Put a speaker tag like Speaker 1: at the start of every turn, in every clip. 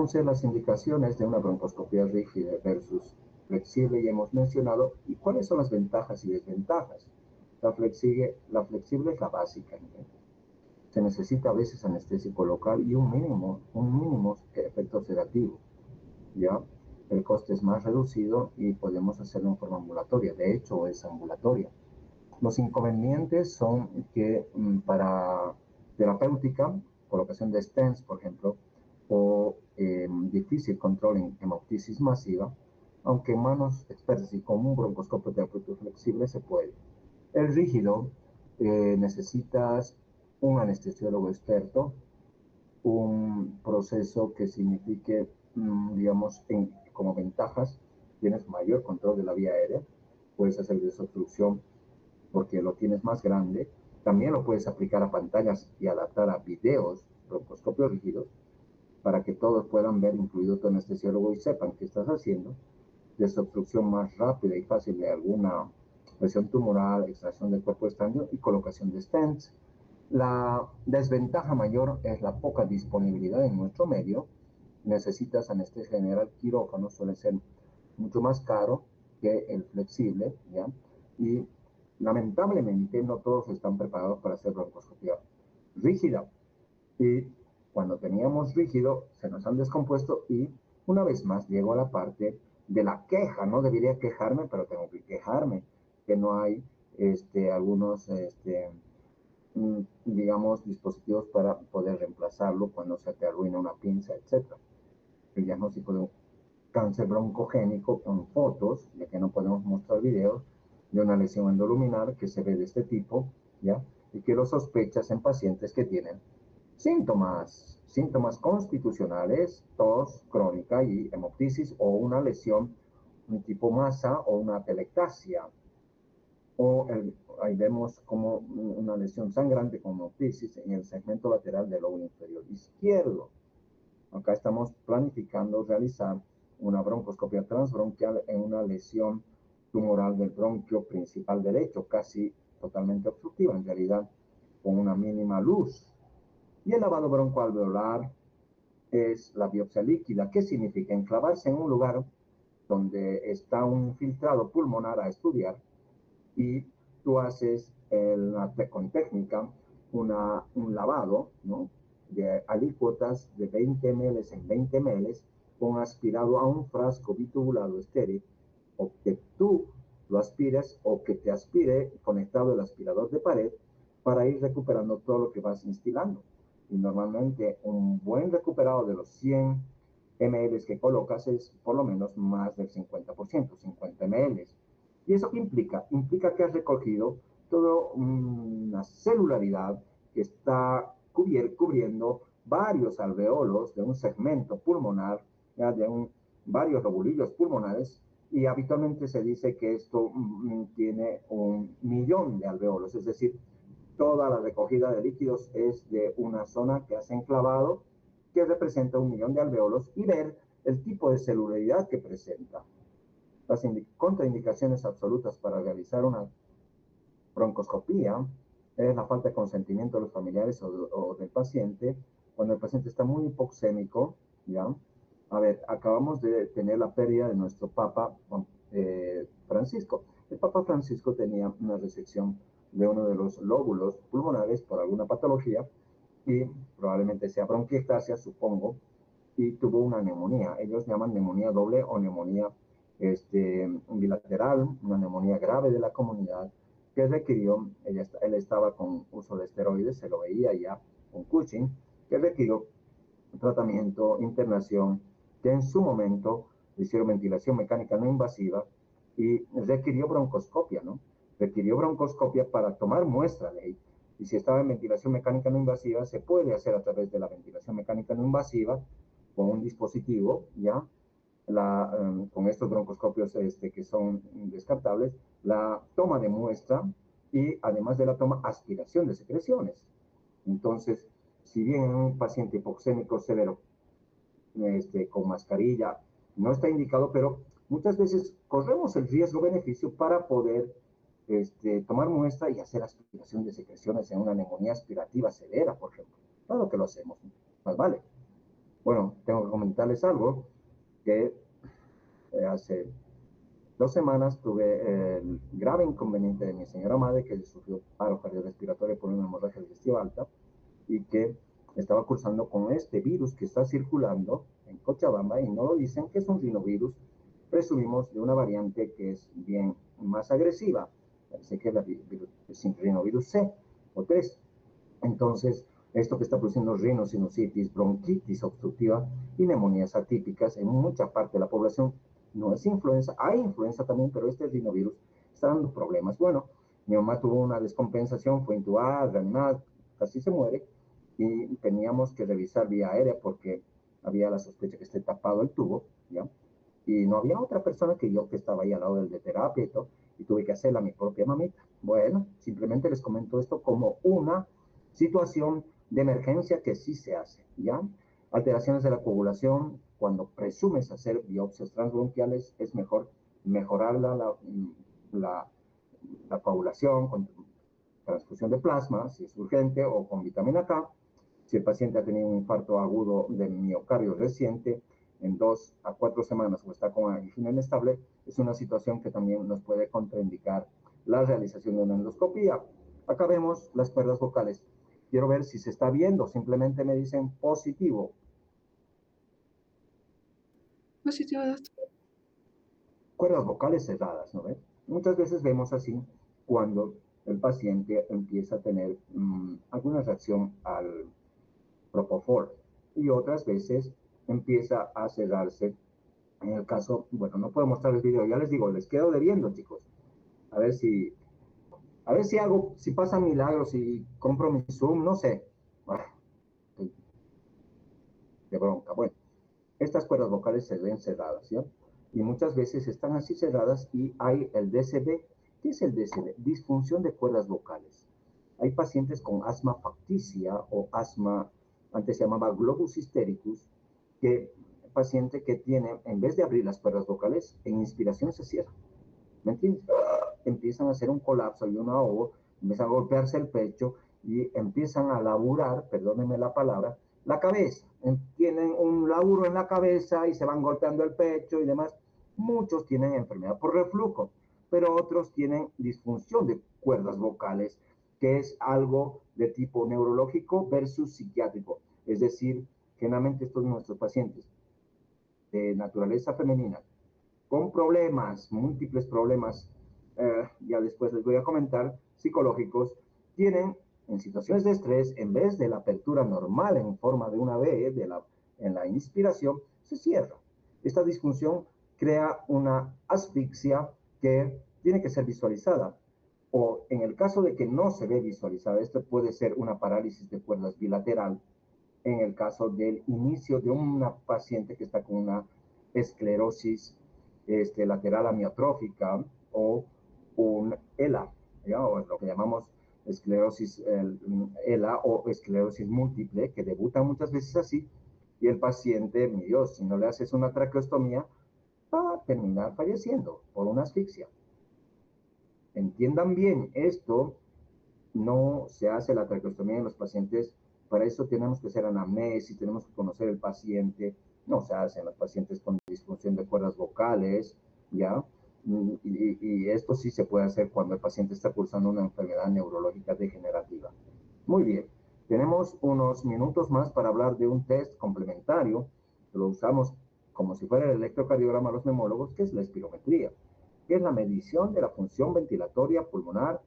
Speaker 1: Entonces, las indicaciones de una broncoscopia rígida versus flexible ya hemos mencionado. ¿Y cuáles son las ventajas y desventajas? La flexible es la básica, ¿no? Se necesita a veces anestesia local y un mínimo efecto sedativo, ¿ya? El coste es más reducido y podemos hacerlo en forma ambulatoria. De hecho, es ambulatoria. Los inconvenientes son que para terapéutica, colocación de stents, por ejemplo, o difícil control en hemoptisis masiva, aunque en manos expertas y con un broncoscopio terapéutico flexible se puede. El rígido, necesitas un anestesiólogo experto, un proceso que signifique, digamos, como ventajas, tienes mayor control de la vía aérea, puedes hacer desobstrucción porque lo tienes más grande, también lo puedes aplicar a pantallas y adaptar a videos, broncoscopios rígidos, para que todos puedan ver, incluido tu anestesiólogo, y sepan qué estás haciendo, desobstrucción más rápida y fácil de alguna lesión tumoral, extracción del cuerpo extraño y colocación de stents. La desventaja mayor es la poca disponibilidad en nuestro medio. Necesitas anestesia general, quirófano, suele ser mucho más caro que el flexible, ¿ya? Y lamentablemente no todos están preparados para hacer broncoscopia rígida. Y cuando teníamos rígido, se nos han descompuesto y una vez más llego a la parte de la queja. No debería quejarme, pero tengo que quejarme, que no hay algunos digamos, dispositivos para poder reemplazarlo cuando se te arruina una pinza, etc. El diagnóstico de un cáncer broncogénico con fotos, ya que no podemos mostrar videos, de una lesión endoluminar que se ve de este tipo, ¿ya? Y que lo sospechas en pacientes que tienen síntomas constitucionales, tos crónica y hemoptisis, o una lesión un tipo masa o una atelectasia, ahí vemos como una lesión sangrante con hemoptisis en el segmento lateral del lóbulo inferior izquierdo. Acá estamos planificando realizar una broncoscopia transbronquial en una lesión tumoral del bronquio principal derecho, casi totalmente obstructiva, en realidad con una mínima luz. Y el lavado broncoalveolar es la biopsia líquida. ¿Qué significa? Enclavarse en un lugar donde está un infiltrado pulmonar a estudiar, y tú haces con técnica un lavado, ¿no?, de alícuotas de 20 ml en 20 ml con aspirado a un frasco bitubulado estéril, o que tú lo aspires o que te aspire conectado el aspirador de pared, para ir recuperando todo lo que vas instilando. Y normalmente un buen recuperado de los 100 ml que colocas es por lo menos más del 50%, 50 ml. ¿Y eso qué implica? Implica que has recogido toda una celularidad que está cubriendo varios alveolos de un segmento pulmonar, ¿ya?, varios lobulillos pulmonares, y habitualmente se dice que esto tiene 1.000.000 de alveolos, es decir, toda la recogida de líquidos es de una zona que has enclavado, que representa 1.000.000 de alveolos, y ver el tipo de celularidad que presenta. Las contraindicaciones absolutas para realizar una broncoscopía es la falta de consentimiento de los familiares o del paciente, cuando el paciente está muy hipoxémico, ¿ya? A ver, acabamos de tener la pérdida de nuestro Papa Francisco. El Papa Francisco tenía una resección de uno de los lóbulos pulmonares por alguna patología, y probablemente sea bronquiectasia, supongo, y tuvo una neumonía. Ellos llaman neumonía doble o neumonía bilateral, una neumonía grave de la comunidad, que requirió, él estaba con uso de esteroides, se lo veía ya con Cushing, que requirió tratamiento, internación, que en su momento hicieron ventilación mecánica no invasiva y requirió broncoscopia, ¿no? Requirió broncoscopia para tomar muestra de ahí. Y si estaba en ventilación mecánica no invasiva, se puede hacer a través de la ventilación mecánica no invasiva con un dispositivo, ¿ya? Con estos broncoscopios que son descartables, la toma de muestra y, además de la toma, aspiración de secreciones. Entonces, si bien en un paciente hipoxémico severo con mascarilla no está indicado, pero muchas veces corremos el riesgo-beneficio para poder tomar muestra y hacer aspiración de secreciones en una neumonía aspirativa severa, por ejemplo. Claro que lo hacemos, más vale. Bueno, tengo que comentarles algo que hace 2 semanas tuve el grave inconveniente de mi señora madre que sufrió paro cardiorrespiratorio por una hemorragia digestiva alta y que estaba cursando con este virus que está circulando en Cochabamba y no lo dicen que es un rinovirus, presumimos de una variante que es bien más agresiva, parece que es la rinovirus C o 3. Entonces, esto que está produciendo rinosinusitis, bronquitis obstructiva y neumonías atípicas en mucha parte de la población. No es influenza, hay influenza también, pero este rinovirus está dando problemas. Bueno, mi mamá tuvo una descompensación, fue intubada, reanimada, casi se muere, y teníamos que revisar vía aérea porque había la sospecha que esté tapado el tubo, ¿ya? Y no había otra persona que yo que estaba ahí al lado del de terapia y todo, y tuve que hacerla a mi propia mamita. Bueno, simplemente les comento esto como una situación de emergencia que sí se hace, ¿ya? Alteraciones de la coagulación, cuando presumes hacer biopsias transbronquiales, es mejor mejorar la, la coagulación con transfusión de plasma, si es urgente, o con vitamina K. Si el paciente ha tenido un infarto agudo de miocardio reciente, en 2 a 4 semanas o está con angina inestable, es una situación que también nos puede contraindicar la realización de una endoscopía. Acá vemos las cuerdas vocales. Quiero ver si se está viendo, simplemente me dicen positivo.
Speaker 2: Positivo, doctor.
Speaker 1: Cuerdas vocales cerradas, ¿no ves? Muchas veces vemos así cuando el paciente empieza a tener alguna reacción al propofol y otras veces empieza a cerrarse. En el caso, bueno, no puedo mostrar el video, ya les digo, les quedo debiendo, chicos. A ver si, a ver si hago, si pasa milagros, si compro mi Zoom, no sé. Ah, de bronca. Bueno, estas cuerdas vocales se ven cerradas, ¿ya? Y muchas veces están así cerradas y hay el DCB. ¿Qué es el DCB? Disfunción de cuerdas vocales. Hay pacientes con asma facticia o asma, antes se llamaba globus histéricus, que paciente que tiene, en vez de abrir las cuerdas vocales, en inspiración se cierra. ¿Me entiendes? Empiezan a hacer un colapso y un ahogo, empiezan a golpearse el pecho y empiezan a laburar, perdónenme la palabra, la cabeza. Tienen un laburo en la cabeza y se van golpeando el pecho y demás. Muchos tienen enfermedad por reflujo, pero otros tienen disfunción de cuerdas vocales, que es algo de tipo neurológico versus psiquiátrico. Es decir, generalmente estos nuestros pacientes de naturaleza femenina con problemas, múltiples problemas, ya después les voy a comentar, psicológicos, tienen en situaciones de estrés, en vez de la apertura normal en forma de una V, en la inspiración, se cierra. Esta disfunción crea una asfixia que tiene que ser visualizada. O en el caso de que no se ve visualizada, esto puede ser una parálisis de cuerdas bilateral, en el caso del inicio de una paciente que está con una esclerosis lateral amiotrófica o un ELA, ¿ya? O lo que llamamos esclerosis ELA o esclerosis múltiple, que debuta muchas veces así, y el paciente, mi Dios, si no le haces una traqueostomía, va a terminar falleciendo por una asfixia. Entiendan bien, esto no se hace la traqueostomía en los pacientes, para eso tenemos que hacer anamnesis, tenemos que conocer el paciente, no se hace en los pacientes con disfunción de cuerdas vocales, ¿ya? Y esto sí se puede hacer cuando el paciente está cursando una enfermedad neurológica degenerativa. Muy bien, tenemos unos minutos más para hablar de un test complementario, que lo usamos como si fuera el electrocardiograma a los neumólogos, que es la espirometría, que es la medición de la función ventilatoria pulmonar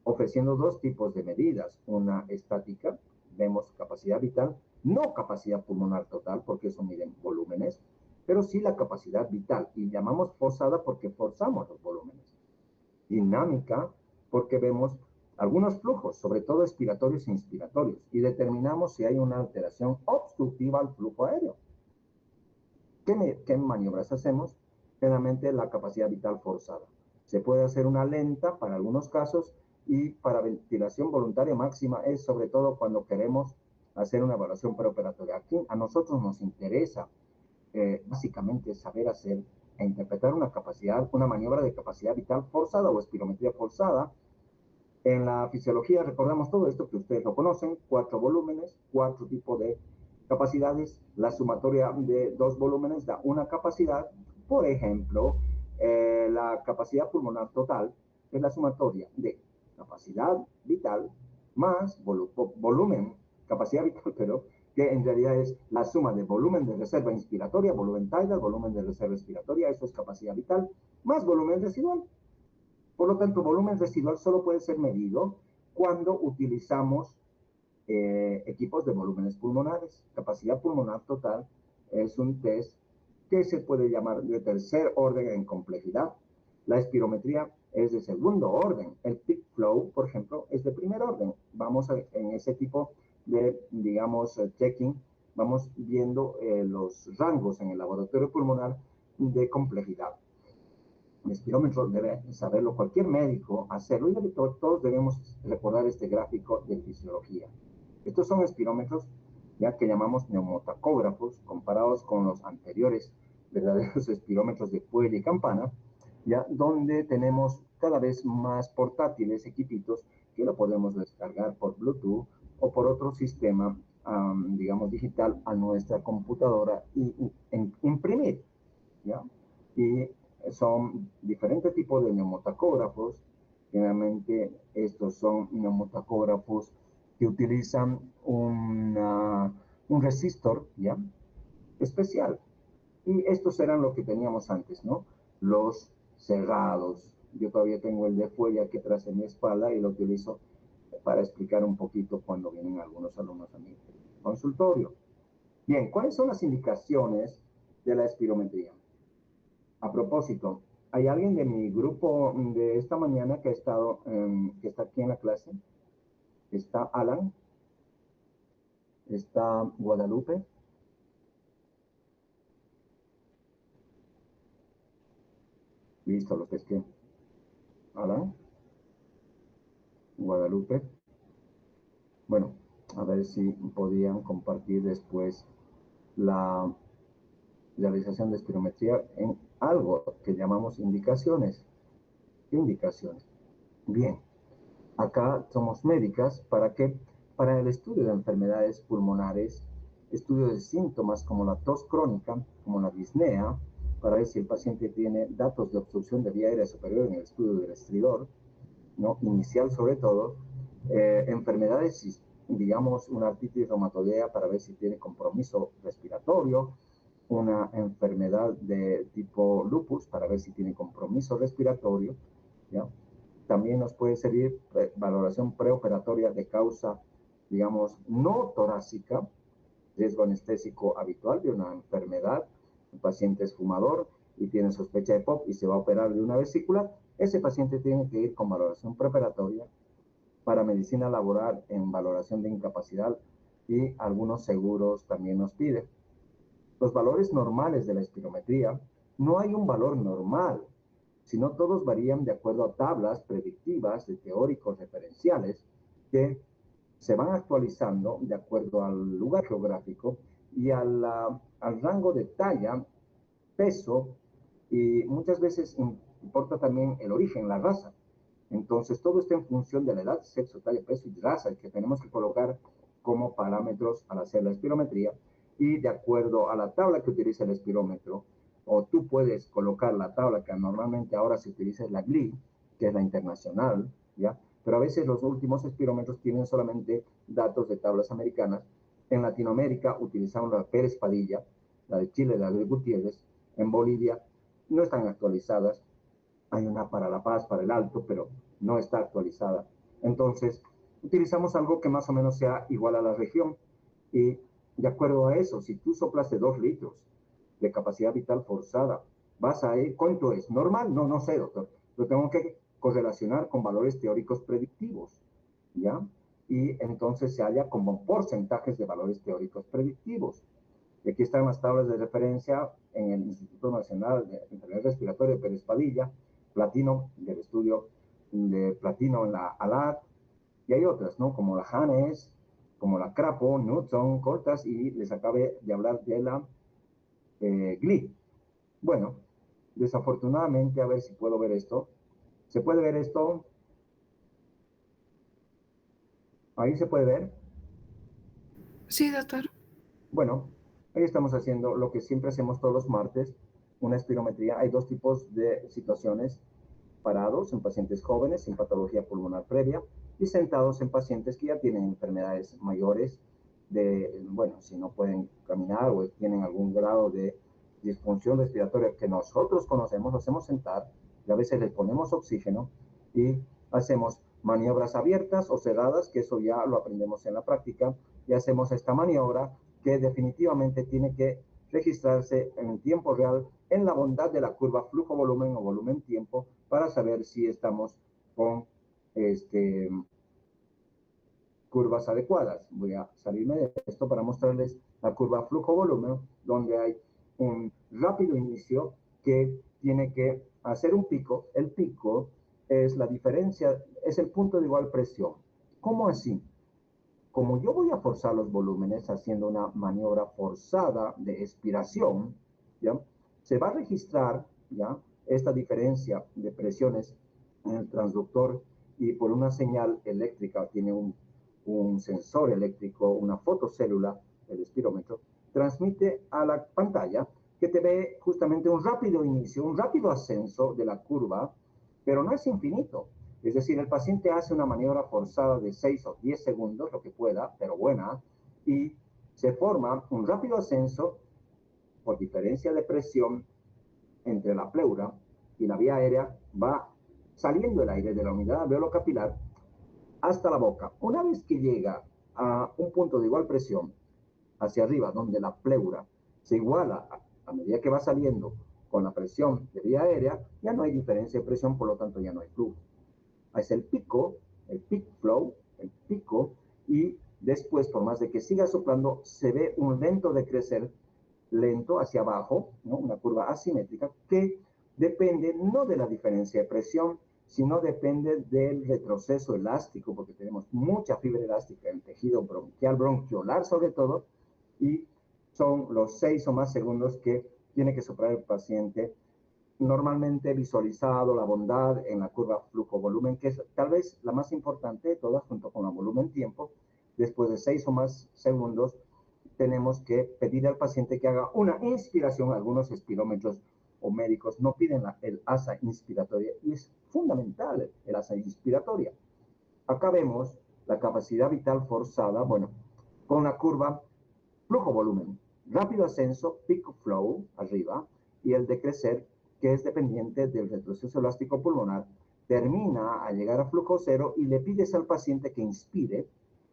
Speaker 1: ofreciendo dos tipos de medidas, una estática, vemos capacidad vital, no capacidad pulmonar total, porque eso miden volúmenes, pero sí la capacidad vital, y llamamos forzada porque forzamos los volúmenes. Dinámica, porque vemos algunos flujos, sobre todo expiratorios e inspiratorios, y determinamos si hay una alteración obstructiva al flujo aéreo. ¿Qué maniobras hacemos? Generalmente la capacidad vital forzada. Se puede hacer una lenta para algunos casos y para ventilación voluntaria máxima es sobre todo cuando queremos hacer una evaluación preoperatoria. Aquí a nosotros nos interesa básicamente saber hacer e interpretar una maniobra de capacidad vital forzada o espirometría forzada. En la fisiología recordamos todo esto que ustedes lo conocen, 4 volúmenes, 4 tipos de capacidades. La sumatoria de dos volúmenes da una capacidad. Por ejemplo, la capacidad pulmonar total es la sumatoria de capacidad vital más volumen, capacidad vital, pero que en realidad es la suma de volumen de reserva inspiratoria, volumen tidal, volumen de reserva expiratoria, eso es capacidad vital, más volumen residual. Por lo tanto, volumen residual solo puede ser medido cuando utilizamos equipos de volúmenes pulmonares. Capacidad pulmonar total es un test que se puede llamar de tercer orden en complejidad. La espirometría es de segundo orden. El peak flow, por ejemplo, es de primer orden. Vamos en ese tipo de, digamos, checking, vamos viendo los rangos en el laboratorio pulmonar de complejidad. El espirómetro debe saberlo cualquier médico, hacerlo, y todos debemos recordar este gráfico de fisiología. Estos son espirómetros ya que llamamos neumotacógrafos, comparados con los anteriores verdaderos espirómetros de fuelle y campana, ya donde tenemos cada vez más portátiles, equipitos que lo podemos descargar por Bluetooth o por otro sistema, digamos, digital a nuestra computadora y imprimir, ¿ya? Y son diferentes tipos de neumotacógrafos. Generalmente estos son neumotacógrafos que utilizan un resistor, ¿ya? Especial. Y estos eran lo que teníamos antes, ¿no? Los cerrados. Yo todavía tengo el de fuelle aquí atrás en mi espalda y lo utilizo para explicar un poquito cuando vienen algunos alumnos a mi consultorio. Bien, ¿cuáles son las indicaciones de la espirometría? A propósito, ¿hay alguien de mi grupo de esta mañana que que está aquí en la clase? ¿Está Alan? ¿Está Guadalupe? Listo, lo que es que. Alan, Guadalupe. Bueno, a ver si podían compartir después la realización de espirometría en algo que llamamos indicaciones. ¿Qué indicaciones? Bien, acá somos médicas. ¿Para qué? Para el estudio de enfermedades pulmonares, estudio de síntomas como la tos crónica, como la disnea, para ver si el paciente tiene datos de obstrucción de vía aérea superior en el estudio del estridor, ¿no? Inicial sobre todo, enfermedades, digamos, una artritis reumatoidea para ver si tiene compromiso respiratorio, una enfermedad de tipo lupus para ver si tiene compromiso respiratorio, ¿ya? También nos puede servir valoración preoperatoria de causa, digamos, no torácica, riesgo anestésico habitual de una enfermedad. El paciente es fumador y tiene sospecha de POP y se va a operar de una vesícula. Ese paciente tiene que ir con valoración preoperatoria. Para medicina laboral en valoración de incapacidad, y algunos seguros también nos piden. Los valores normales de la espirometría, no hay un valor normal, sino todos varían de acuerdo a tablas predictivas de teóricos referenciales que se van actualizando de acuerdo al lugar geográfico y al rango de talla, peso, y muchas veces importa también el origen, la raza. Entonces, todo está en función de la edad, sexo, talla, peso y raza, que tenemos que colocar como parámetros al hacer la espirometría, y de acuerdo a la tabla que utiliza el espirómetro, o tú puedes colocar la tabla que normalmente ahora se utiliza, es la GLI, que es la internacional, ¿ya? Pero a veces los últimos espirómetros tienen solamente datos de tablas americanas. En Latinoamérica utilizamos la Pérez Padilla, la de Chile, la de Gutiérrez. En Bolivia no están actualizadas. Hay una para La Paz, para el Alto, pero no está actualizada. Entonces, utilizamos algo que más o menos sea igual a la región. Y de acuerdo a eso, si tú soplas de 2 litros de capacidad vital forzada, vas a ir, ¿cuánto es? ¿Normal? No, no sé, doctor. Lo tengo que correlacionar con valores teóricos predictivos, ¿ya? Y entonces se halla como porcentajes de valores teóricos predictivos. Y aquí están las tablas de referencia en el Instituto Nacional de Enfermedades Respiratorias Pérez Padilla, platino del estudio de platino en la ALAT, y hay otras, ¿no? Como la Hanes, como la Crapo, Knudson, Cortas, y les acabé de hablar de la GLI. Bueno, desafortunadamente, a ver si puedo ver esto. ¿Se puede ver esto? Ahí se puede ver.
Speaker 2: Sí, doctor.
Speaker 1: Bueno, ahí estamos haciendo lo que siempre hacemos todos los martes, una espirometría. Hay dos tipos de situaciones: parados en pacientes jóvenes sin patología pulmonar previa y sentados en pacientes que ya tienen enfermedades mayores bueno, si no pueden caminar o tienen algún grado de disfunción respiratoria que nosotros conocemos, lo hacemos sentar y a veces les ponemos oxígeno y hacemos maniobras abiertas o cerradas, que eso ya lo aprendemos en la práctica, y hacemos esta maniobra que definitivamente tiene que registrarse en tiempo real en la bondad de la curva flujo-volumen o volumen-tiempo para saber si estamos con curvas adecuadas. Voy a salirme de esto para mostrarles la curva flujo-volumen, donde hay un rápido inicio que tiene que hacer un pico. El pico es la diferencia, es el punto de igual presión. ¿Cómo así? Como yo voy a forzar los volúmenes haciendo una maniobra forzada de expiración, ¿ya? Se va a registrar, ¿ya?, esta diferencia de presiones en el transductor, y por una señal eléctrica, tiene un sensor eléctrico, una fotocélula, el espirómetro, transmite a la pantalla que te ve justamente un rápido inicio, un rápido ascenso de la curva, pero no es infinito. Es decir, el paciente hace una maniobra forzada de 6 o 10 segundos, lo que pueda, pero buena, y se forma un rápido ascenso por diferencia de presión entre la pleura y la vía aérea. Va saliendo el aire de la unidad alveolo-capilar hasta la boca. Una vez que llega a un punto de igual presión hacia arriba, donde la pleura se iguala a medida que va saliendo con la presión de vía aérea, ya no hay diferencia de presión, por lo tanto ya no hay flujo. Es el pico, el peak flow, el pico, y después, por más de que siga soplando, se ve un lento decrecer, lento hacia abajo, ¿no?, una curva asimétrica que depende no de la diferencia de presión, sino depende del retroceso elástico, porque tenemos mucha fibra elástica en el tejido bronquial, bronquiolar sobre todo, y son los 6 o más segundos que tiene que soplar el paciente, normalmente visualizado la bondad en la curva flujo-volumen, que es tal vez la más importante de todas, junto con la volumen-tiempo. Después de 6 o más segundos, tenemos que pedir al paciente que haga una inspiración. Algunos espirómetros o médicos no piden el asa inspiratoria, y es fundamental el asa inspiratoria. Acá vemos la capacidad vital forzada, bueno, con la curva flujo-volumen, rápido ascenso, peak flow arriba, y el decrecer, que es dependiente del retroceso elástico pulmonar, termina a llegar a flujo cero y le pides al paciente que inspire.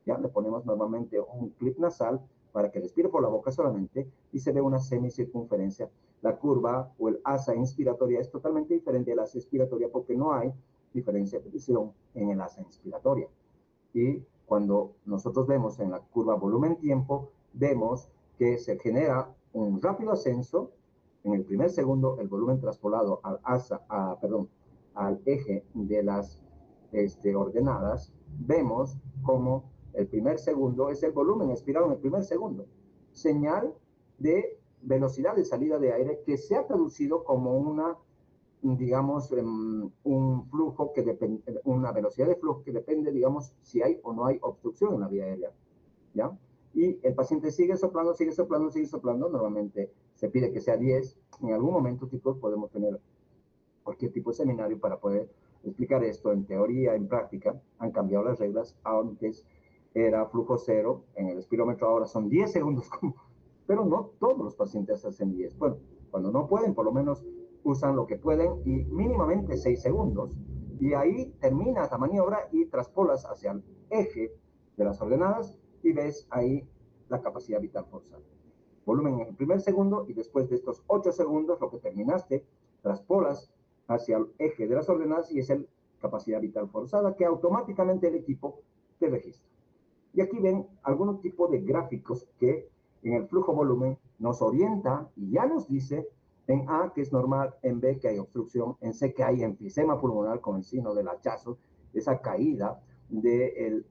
Speaker 1: Ya le ponemos normalmente un clip nasal para que respire por la boca solamente, y se ve una semicircunferencia. La curva o el asa inspiratoria es totalmente diferente de la asa expiratoria, porque no hay diferencia de presión en el asa inspiratoria. Y cuando nosotros vemos en la curva volumen-tiempo, vemos que se genera un rápido ascenso. En el primer segundo, el volumen traspolado al eje de las ordenadas. Vemos como el primer segundo es el volumen expirado en el primer segundo, señal de velocidad de salida de aire que se ha traducido como una, digamos, un flujo que depende, una velocidad de flujo que depende, digamos, si hay o no hay obstrucción en la vía aérea, ¿ya? Y el paciente sigue soplando, sigue soplando, sigue soplando. Normalmente se pide que sea 10. En algún momento, chicos, podemos tener cualquier tipo de seminario para poder explicar esto en teoría, en práctica. Han cambiado las reglas. Antes era flujo cero en el espirómetro, ahora son 10 segundos, pero no todos los pacientes hacen 10. Bueno, cuando no pueden, por lo menos usan lo que pueden, y mínimamente 6 segundos. Y ahí terminas la maniobra y traspolas hacia el eje de las ordenadas, y ves ahí la capacidad vital forzada. Volumen en el primer segundo, y después de estos 8 segundos, lo que terminaste, traspolas hacia el eje de las ordenadas, y es el capacidad vital forzada, que automáticamente el equipo te registra. Y aquí ven algún tipo de gráficos que en el flujo volumen nos orienta y ya nos dice en A que es normal, en B que hay obstrucción, en C que hay enfisema pulmonar con el signo del hachazo, esa caída de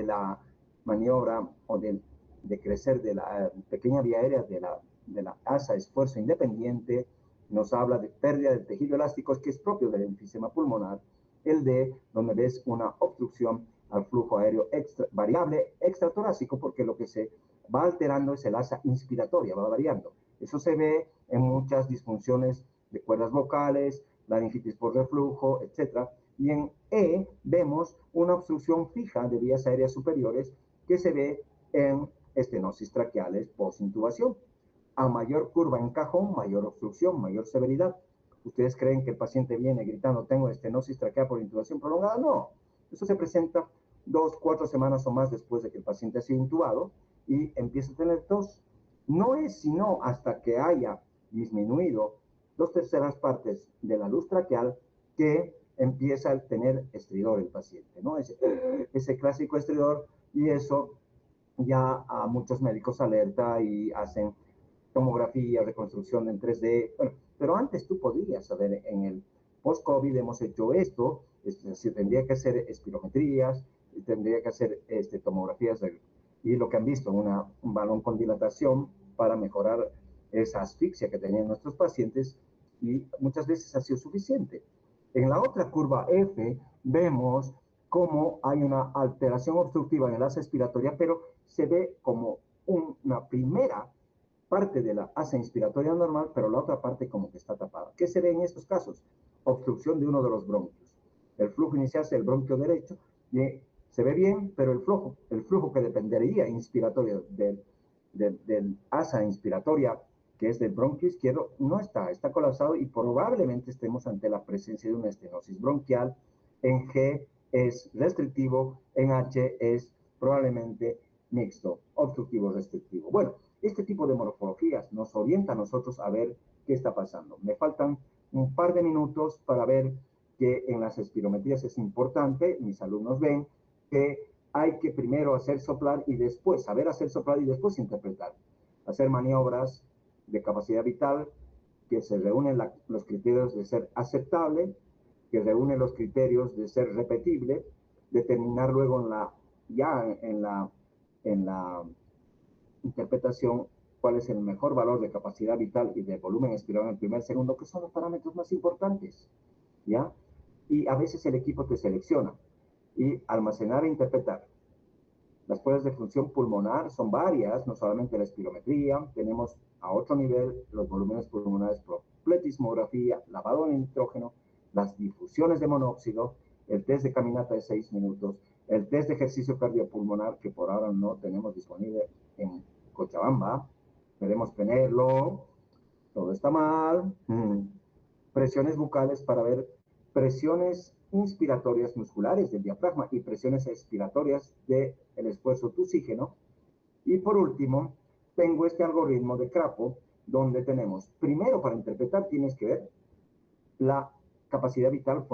Speaker 1: la maniobra o de crecer de la pequeña vía aérea de la asa esfuerzo independiente. Nos habla de pérdida de tejido elástico, que es propio del enfisema pulmonar. El D, donde ves una obstrucción al flujo aéreo variable extratorácico, porque lo que se va alterando es el asa inspiratoria, va variando. Eso se ve en muchas disfunciones de cuerdas vocales, laringitis por reflujo, etc. Y en E vemos una obstrucción fija de vías aéreas superiores que se ve en estenosis traqueales post-intubación. A mayor curva en cajón, mayor obstrucción, mayor severidad. ¿Ustedes creen que el paciente viene gritando, tengo estenosis traqueal por intubación prolongada? No. Eso se presenta 2, 4 semanas o más después de que el paciente ha sido intubado y empieza a tener tos. No es sino hasta que haya disminuido 2/3 partes de la luz traqueal que empieza a tener estridor el paciente, ¿no? Ese clásico estridor, y eso ya a muchos médicos alerta y hacen tomografía, reconstrucción en 3D. Bueno, pero antes tú podías saber, en el post-COVID hemos hecho esto, se tendría que hacer espirometrías, tendría que hacer tomografías y lo que han visto, un balón con dilatación para mejorar esa asfixia que tenían nuestros pacientes, y muchas veces ha sido suficiente. En la otra curva F vemos cómo hay una alteración obstructiva en el asa expiratoria, pero se ve como una primera parte de la asa inspiratoria normal, pero la otra parte como que está tapada. ¿Qué se ve en estos casos? Obstrucción de uno de los bronquios. El flujo inicial es el bronquio derecho y se ve bien, pero el flujo que dependería inspiratorio del asa inspiratoria, que es del bronquio izquierdo, no está colapsado, y probablemente estemos ante la presencia de una estenosis bronquial. En G es restrictivo, en H es probablemente mixto, obstructivo restrictivo. Bueno, este tipo de morfologías nos orienta a nosotros a ver qué está pasando. Me faltan un par de minutos para ver que en las espirometrías es importante, mis alumnos ven que hay que primero hacer soplar y después, saber hacer soplar y después interpretar. Hacer maniobras de capacidad vital que se reúnen los criterios de ser aceptable, que reúnen los criterios de ser repetible, determinar luego en la interpretación cuál es el mejor valor de capacidad vital y de volumen expirado en el primer segundo, que son los parámetros más importantes, ¿ya? Y a veces el equipo te selecciona, y almacenar e interpretar. Las pruebas de función pulmonar son varias, no solamente la espirometría, tenemos a otro nivel los volúmenes pulmonares por pletismografía, lavado de nitrógeno, las difusiones de monóxido, el test de caminata de 6 minutos, el test de ejercicio cardiopulmonar, que por ahora no tenemos disponible en Cochabamba, queremos tenerlo, todo está mal. Presiones bucales para ver presiones inspiratorias musculares del diafragma y presiones expiratorias del esfuerzo oxígeno. Y por último, tengo este algoritmo de Crapo, donde tenemos, primero, para interpretar tienes que ver la capacidad vital,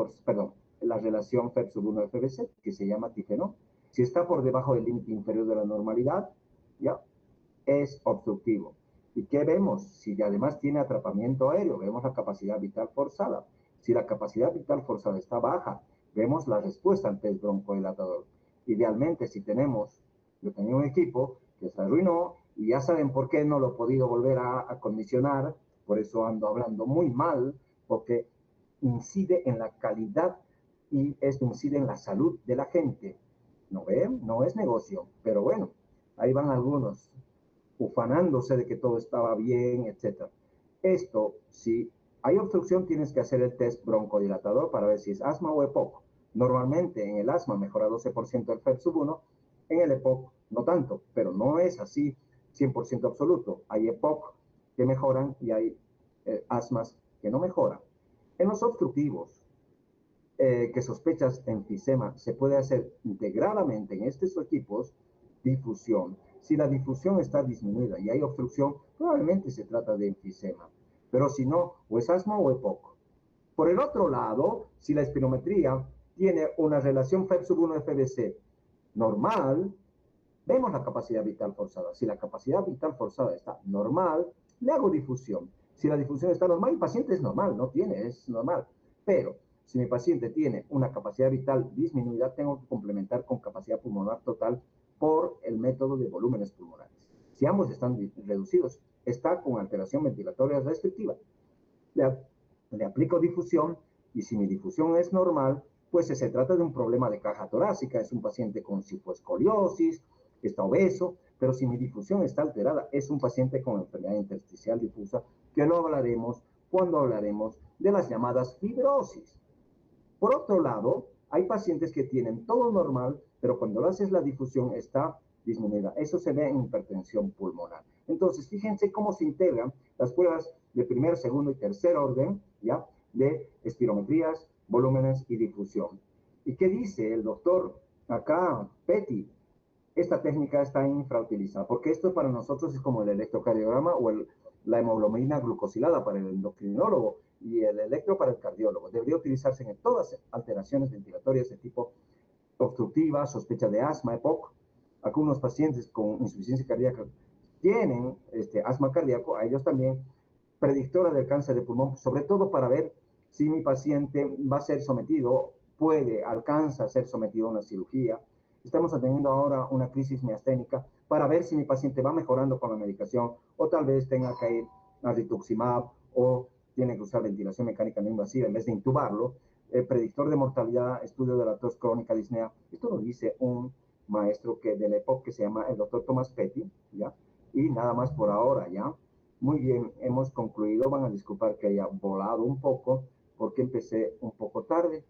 Speaker 1: la relación FeB1-FBC, que se llama TIFE-no. Si está por debajo del límite inferior de la normalidad, ya es obstructivo. ¿Y qué vemos? Si además tiene atrapamiento aéreo, vemos la capacidad vital forzada. Si la capacidad vital forzada está baja, vemos la respuesta ante el broncodilatador. Idealmente, yo tenía un equipo que se arruinó, y ya saben por qué no lo he podido volver a acondicionar, por eso ando hablando muy mal, porque incide en la calidad y esto incide en la salud de la gente. ¿No ven? No es negocio, pero bueno, ahí van algunos ufanándose de que todo estaba bien, etc. Esto, si hay obstrucción, tienes que hacer el test broncodilatador para ver si es asma o EPOC. Normalmente en el asma mejora 12% el FeB1, en el EPOC no tanto, pero no es así 100% absoluto. Hay EPOC que mejoran y hay asmas que no mejoran. En los obstructivos, que sospechas enfisema, se puede hacer integradamente en estos equipos difusión. Si la difusión está disminuida y hay obstrucción, probablemente se trata de enfisema. Pero si no, o es asma o EPOC. Por el otro lado, si la espirometría tiene una relación FeB1-FBC normal, vemos la capacidad vital forzada. Si la capacidad vital forzada está normal, le hago difusión. Si la difusión está normal, el paciente es normal, es normal. Pero si mi paciente tiene una capacidad vital disminuida, tengo que complementar con capacidad pulmonar total por el método de volúmenes pulmonares. Si ambos están reducidos, está con alteración ventilatoria restrictiva. Le aplico difusión, y si mi difusión es normal, pues se trata de un problema de caja torácica, es un paciente con cifoescoliosis, está obeso, pero si mi difusión está alterada, es un paciente con enfermedad intersticial difusa, que lo hablaremos cuando hablaremos de las llamadas fibrosis. Por otro lado, hay pacientes que tienen todo normal, pero cuando lo haces la difusión está disminuida. Eso se ve en hipertensión pulmonar. Entonces, fíjense cómo se integran las pruebas de primer, segundo y tercer orden, ¿ya? De espirometrías, volúmenes y difusión. ¿Y qué dice el doctor acá, Petty? Esta técnica está infrautilizada, porque esto para nosotros es como el electrocardiograma o la hemoglobina glucosilada para el endocrinólogo y el electro para el cardiólogo. Debería utilizarse en todas alteraciones ventilatorias de tipo obstructiva, sospecha de asma, EPOC. Algunos pacientes con insuficiencia cardíaca tienen asma cardíaco, a ellos también, predictora del cáncer de pulmón, sobre todo para ver si mi paciente va a ser sometido, alcanza a ser sometido a una cirugía. Estamos atendiendo ahora una crisis miasténica para ver si mi paciente va mejorando con la medicación o tal vez tenga que ir a rituximab o tiene que usar ventilación mecánica no invasiva en vez de intubarlo. Predictor de mortalidad, estudio de la tos crónica disnea. Esto lo dice un maestro de la época que se llama el doctor Thomas Petty, ¿ya? Y nada más por ahora, ¿ya? Muy bien, hemos concluido. Van a disculpar que haya volado un poco porque empecé un poco tarde.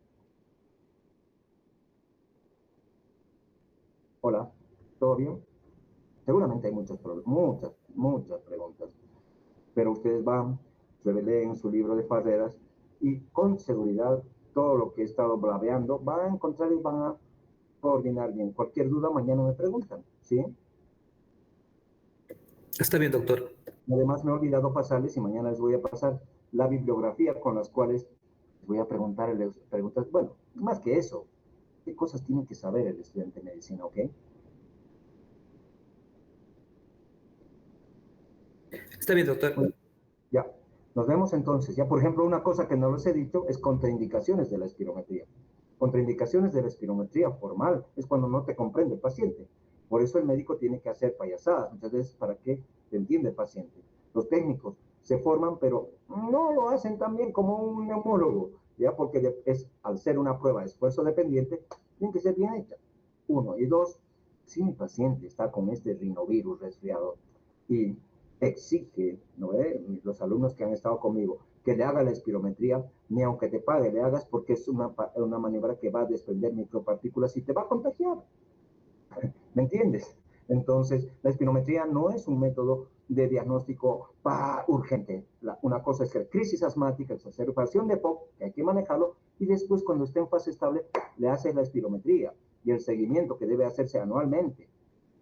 Speaker 1: Hola, ¿todo bien? Seguramente hay muchas preguntas, pero ustedes van, leen su libro de Farreras y con seguridad todo lo que he estado blaveando van a encontrar y van a coordinar bien. Cualquier duda mañana me preguntan, ¿sí?
Speaker 3: Está bien, doctor.
Speaker 1: Además me he olvidado pasarles y mañana les voy a pasar la bibliografía con las cuales les voy a preguntarles preguntas. Bueno, más que eso, ¿qué cosas tiene que saber el estudiante de medicina, ok?
Speaker 3: Está bien, doctor.
Speaker 1: Bueno, ya, nos vemos entonces. Ya, por ejemplo, una cosa que no les he dicho es contraindicaciones de la espirometría. Contraindicaciones de la espirometría formal es cuando no te comprende el paciente. Por eso el médico tiene que hacer payasadas muchas veces para que te entienda el paciente. Los técnicos se forman, pero no lo hacen tan bien como un neumólogo, ya porque al ser una prueba de esfuerzo dependiente, tiene que ser bien hecha. Uno. Y dos, si mi paciente está con este rinovirus resfriado y exige, ¿no? Los alumnos que han estado conmigo, que le haga la espirometría, ni aunque te pague, le hagas porque es una maniobra que va a desprender micropartículas y te va a contagiar. ¿Me entiendes? Entonces, la espirometría no es un método de diagnóstico urgente. Una cosa es la crisis asmática, exacerbación de POC, que hay que manejarlo, y después cuando esté en fase estable, le haces la espirometría y el seguimiento que debe hacerse anualmente.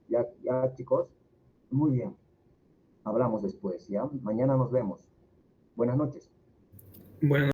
Speaker 1: ¿Ya, chicos? Muy bien. Hablamos después, ¿ya? Mañana nos vemos. Buenas noches.
Speaker 3: Bueno.